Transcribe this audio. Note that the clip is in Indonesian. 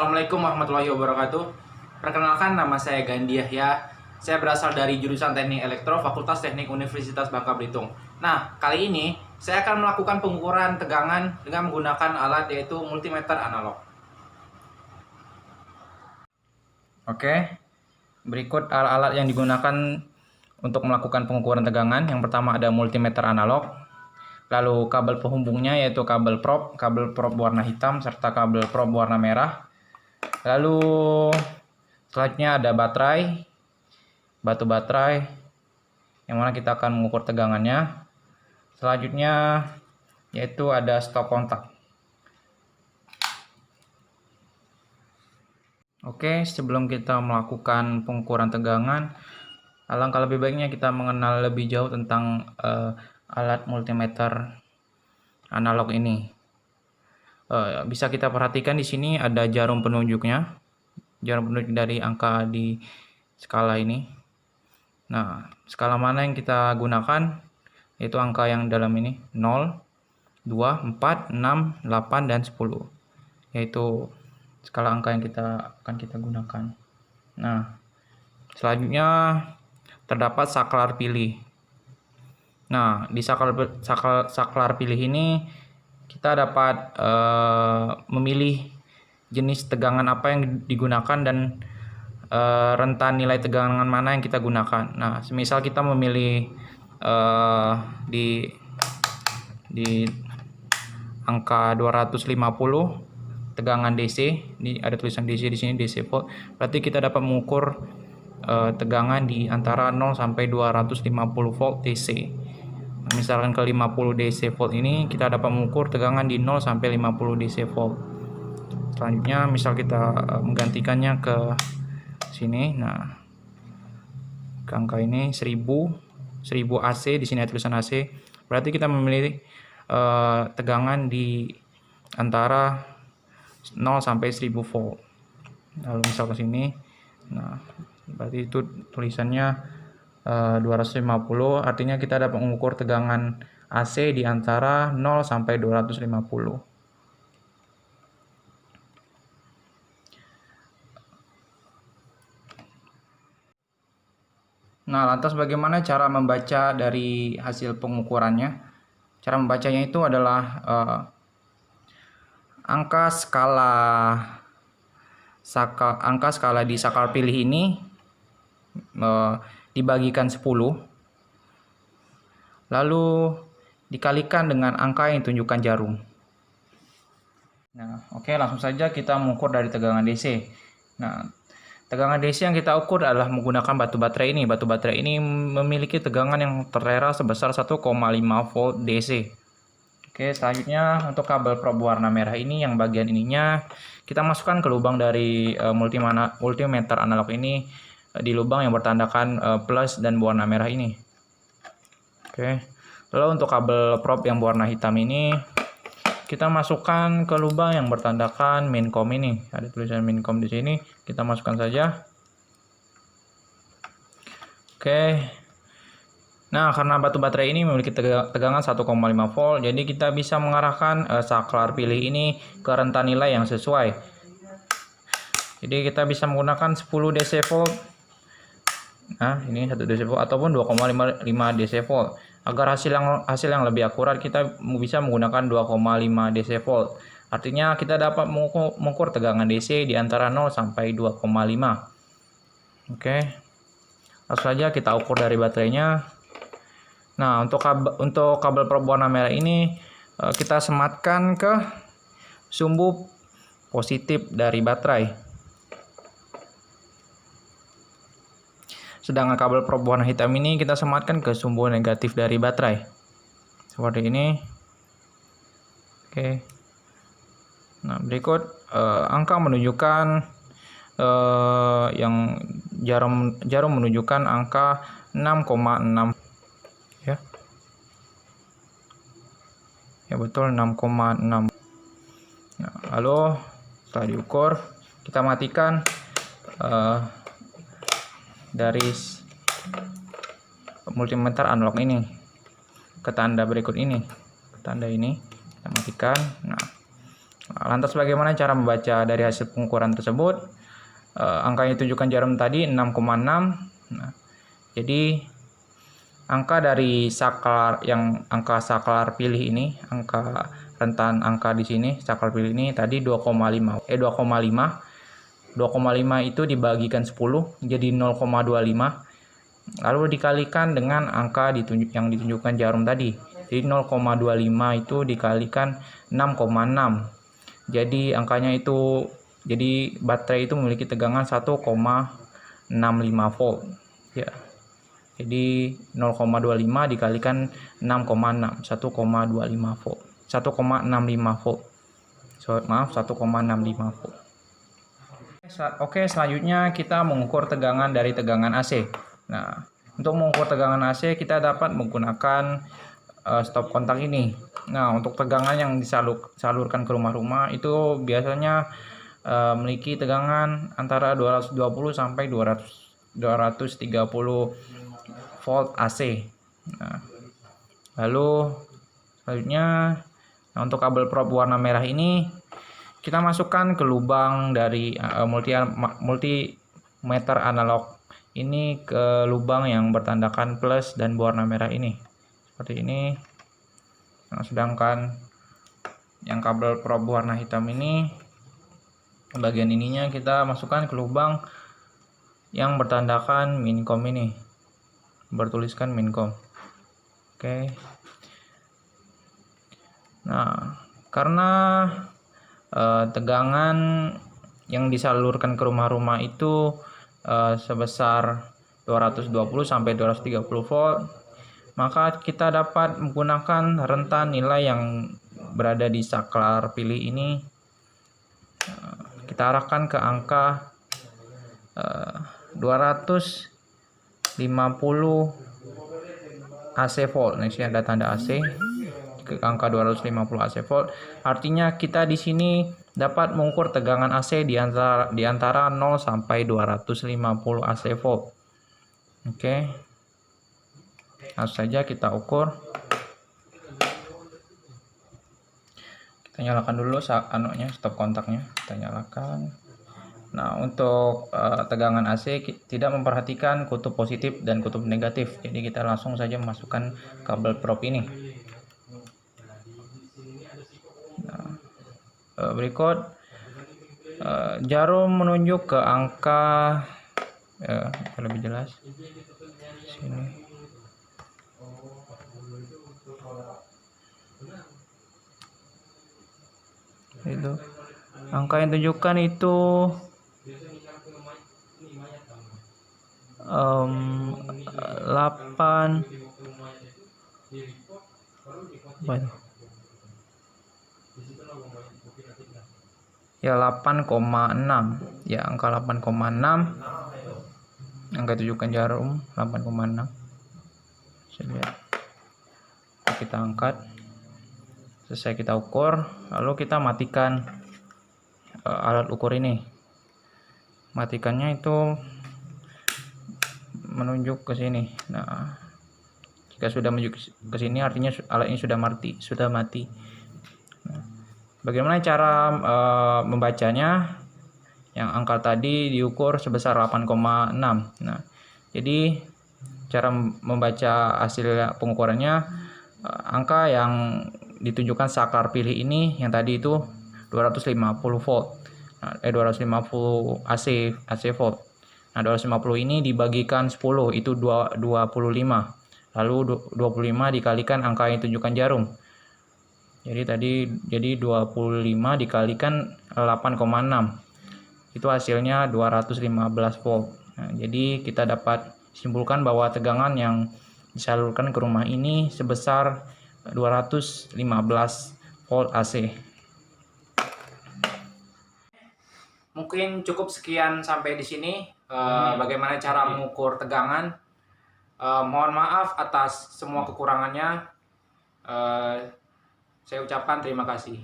Assalamualaikum warahmatullahi wabarakatuh. Perkenalkan, nama saya Gandhi Yahya. Saya berasal dari jurusan Teknik Elektro, Fakultas Teknik Universitas Bangka Belitung. Nah, kali ini saya akan melakukan pengukuran tegangan dengan menggunakan alat yaitu multimeter analog. Oke, berikut alat-alat yang digunakan untuk melakukan pengukuran tegangan. Yang pertama ada multimeter analog. Lalu kabel penghubungnya yaitu kabel prop warna hitam serta kabel prop warna merah. Lalu selanjutnya ada batu baterai yang mana kita akan mengukur tegangannya. Selanjutnya yaitu ada stop kontak. Oke, sebelum kita melakukan pengukuran tegangan, alangkah lebih baiknya kita mengenal lebih jauh tentang alat multimeter analog ini. Bisa kita perhatikan di sini ada jarum penunjuknya, jarum penunjuk dari angka di skala ini. Nah, skala mana yang kita gunakan? Yaitu angka yang dalam ini 0, 2, 4, 6, 8, dan 10. Yaitu skala angka yang akan kita gunakan. Nah, selanjutnya terdapat saklar pilih. Nah, di saklar pilih ini kita dapat memilih jenis tegangan apa yang digunakan dan rentan nilai tegangan mana yang kita gunakan. Nah, semisal kita memilih di angka 250 tegangan DC, ini ada tulisan DC di sini, DC volt. Berarti kita dapat mengukur tegangan di antara 0 sampai 250 volt DC. Misalkan ke 50 DC volt ini kita dapat mengukur tegangan di 0 sampai 50 DC volt. Selanjutnya misal kita menggantikannya ke sini. Nah, ke angka ini 1000 AC, di sini ada tulisan AC. Berarti kita memilih tegangan di antara 0 sampai 1000 volt. Lalu misal ke sini. Nah, berarti itu tulisannya 250, artinya kita dapat mengukur tegangan AC di antara 0 sampai 250. Nah, lantas bagaimana cara membaca dari hasil pengukurannya? Cara membacanya itu adalah angka skala di saklar pilih ini dibagikan 10, lalu dikalikan dengan angka yang ditunjukkan jarum. Nah, oke, langsung saja kita mengukur dari tegangan DC. Nah, tegangan DC yang kita ukur adalah menggunakan batu baterai ini. Batu baterai ini memiliki tegangan yang tertera sebesar 1,5 volt DC. Oke, selanjutnya untuk kabel probe warna merah ini, yang bagian ininya kita masukkan ke lubang dari multimeter analog ini, di lubang yang bertandakan plus dan berwarna merah ini. Oke. Lalu untuk kabel probe yang berwarna hitam ini kita masukkan ke lubang yang bertandakan mincom ini. Ada tulisan mincom di sini, kita masukkan saja. Oke. Nah, karena batu baterai ini memiliki tegangan 1,5 volt, jadi kita bisa mengarahkan saklar pilih ini ke rentan nilai yang sesuai. Jadi kita bisa menggunakan 10 DC volt. Nah, ini 1 DC volt ataupun 2,5 DC volt. Agar hasil yang lebih akurat, kita bisa menggunakan 2,5 DC volt. Artinya kita dapat mengukur tegangan DC di antara 0 sampai 2,5. Oke. Langsung saja kita ukur dari baterainya. Nah, untuk kabel probe warna merah ini kita sematkan ke sumbu positif dari baterai. Sedangkan kabel probe warna hitam ini kita sematkan ke sumbu negatif dari baterai. Seperti ini. Oke. Nah, berikut angka menunjukkan yang jarum menunjukkan angka 6,6. Ya betul, 6,6. Nah, lalu setelah diukur kita matikan dari multimeter analog ini ke tanda berikut ini, ke tanda ini kita matikan. Nah, Lantas bagaimana cara membaca dari hasil pengukuran tersebut? Angka yang ditunjukkan jarum tadi 6,6. Nah, jadi angka dari saklar angka saklar pilih ini, angka rentan angka di sini saklar pilih ini tadi 2,5. 2,5 itu dibagikan 10 jadi 0,25. Lalu dikalikan dengan angka yang ditunjukkan jarum tadi. Jadi 0,25 itu dikalikan 6,6. Jadi angkanya itu, jadi baterai itu memiliki tegangan 1,65 volt. Ya. Jadi 0,25 dikalikan 6,6, 1,25 volt. 1,65 volt. Maaf, 1,65 volt. Oke, selanjutnya kita mengukur tegangan dari tegangan AC. Nah, untuk mengukur tegangan AC kita dapat menggunakan stop kontak ini. Nah, untuk tegangan yang disalurkan ke rumah-rumah itu biasanya memiliki tegangan antara 220 sampai 230 volt AC. Nah, lalu selanjutnya, untuk kabel prop warna merah ini kita masukkan ke lubang dari multimeter analog ini, ke lubang yang bertandakan plus dan berwarna merah ini seperti ini. Nah, sedangkan yang kabel prop warna hitam ini, bagian ininya kita masukkan ke lubang yang bertandakan mincom ini, bertuliskan mincom. Oke. Nah, karena tegangan yang disalurkan ke rumah-rumah itu sebesar 220 sampai 230 volt, maka kita dapat menggunakan rentan nilai yang berada di saklar pilih ini. Kita arahkan ke angka 250 AC volt. Nah, sini ada tanda AC, ke angka 250 AC volt. Artinya kita di sini dapat mengukur tegangan AC di antara 0 sampai 250 AC volt. Oke. Langsung saja kita ukur. Kita nyalakan dulu stop kontaknya, kita nyalakan. Nah, untuk tegangan AC tidak memperhatikan kutub positif dan kutub negatif, jadi kita langsung saja memasukkan kabel prop ini. Nah, berikut jarum menunjuk ke angka lebih jelas sini. Itu angka yang tunjukkan itu 8 apa itu? Ya 8,6 ya, angka 8,6, angka tunjukkan jarum 8,6. Saya lihat, kita angkat, selesai kita ukur, lalu kita matikan alat ukur ini. Matikannya itu menunjuk ke sini. Nah, jika sudah menunjuk ke sini artinya alat ini sudah mati. Nah, bagaimana cara membacanya? Yang angka tadi diukur sebesar 8,6. Nah, jadi cara membaca hasil pengukurannya, angka yang ditunjukkan saklar pilih ini yang tadi itu 250 volt. 250 AC volt. Nah, 250 ini dibagikan 10 itu 25. Lalu 25 dikalikan angka yang ditunjukkan jarum. Jadi 25 dikalikan 8,6. Itu hasilnya 215 volt. Nah, jadi kita dapat simpulkan bahwa tegangan yang disalurkan ke rumah ini sebesar 215 volt AC. Mungkin cukup sekian sampai di sini. Bagaimana cara mengukur tegangan. Mohon maaf atas semua kekurangannya. Saya ucapkan terima kasih.